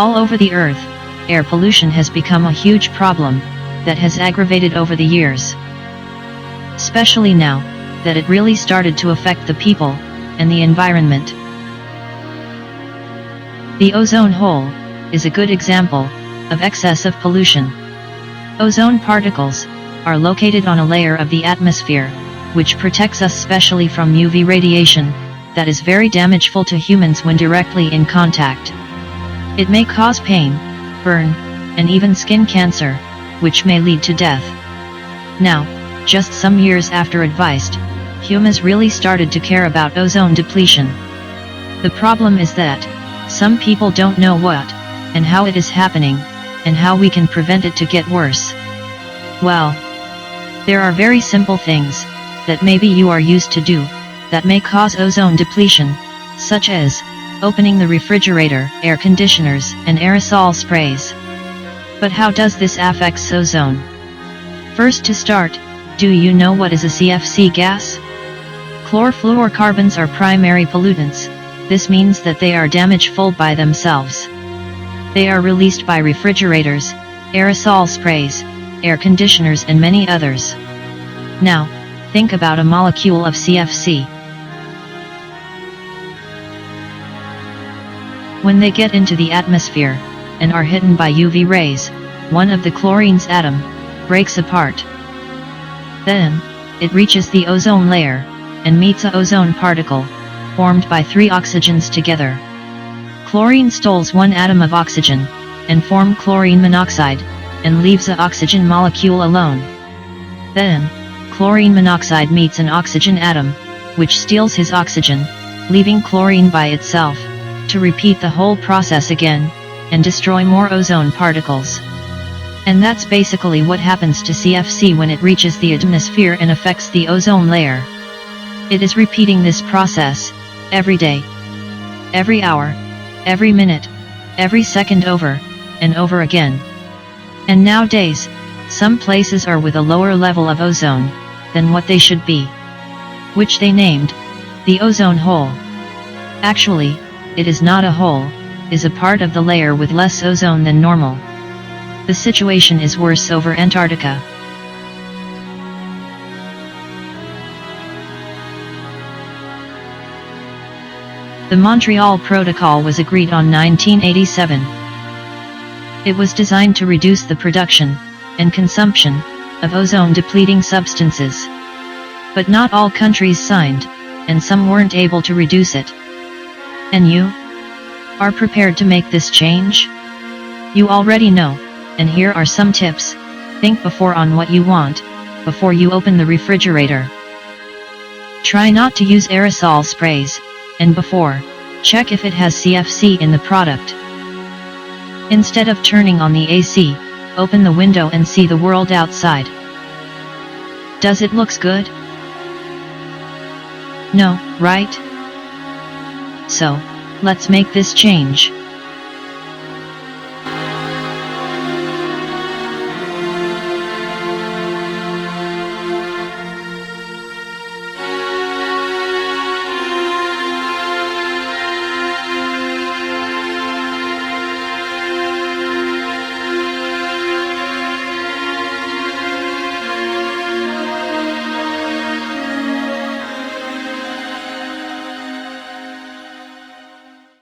All over the Earth, air pollution has become a huge problem that has aggravated over the years. Especially now that it really started to affect the people and the environment. The ozone hole is a good example of excess of pollution. Ozone particles are located on a layer of the atmosphere, which protects us specially from UV radiation that is very damageful to humans when directly in contact. It may cause pain, burn, and even skin cancer, which may lead to death. Now, just some years after advised, humans really started to care about ozone depletion. The problem is that some people don't know what and how it is happening, and how we can prevent it to get worse. Well, there are very simple things that maybe you are used to do that may cause ozone depletion, such as opening the refrigerator, air conditioners, and aerosol sprays. But how does this affect ozone? First to start, do you know what is a CFC gas? Chlorofluorocarbons are primary pollutants. This means that they are damageful by themselves. They are released by refrigerators, aerosol sprays, air conditioners and many others. Now, think about a molecule of CFC. When they get into the atmosphere and are hit by UV rays, one of the chlorine's atom breaks apart. Then, it reaches the ozone layer and meets an ozone particle formed by 3 oxygens together. Chlorine stoles one atom of oxygen and form chlorine monoxide and leaves the oxygen molecule alone. Then, chlorine monoxide meets an oxygen atom, which steals his oxygen, leaving chlorine by itself, to repeat the whole process again, and destroy more ozone particles. And that's basically what happens to CFC when it reaches the atmosphere and affects the ozone layer. It is repeating this process, every day, every hour, every minute, every second over, and over again. And nowadays, some places are with a lower level of ozone than what they should be, which they named the ozone hole. Actually, it is not a hole, is a part of the layer with less ozone than normal. The situation is worse over Antarctica. The Montreal Protocol was agreed on 1987. It was designed to reduce the production and consumption of ozone-depleting substances. But not all countries signed, and some weren't able to reduce it. And you? Are prepared to make this change? You already know, and here are some tips. Think before on what you want, before you open the refrigerator. Try not to use aerosol sprays, and before, check if it has CFC in the product. Instead of turning on the AC, open the window and see the world outside. Does it looks good? No, right? So, let's make this change.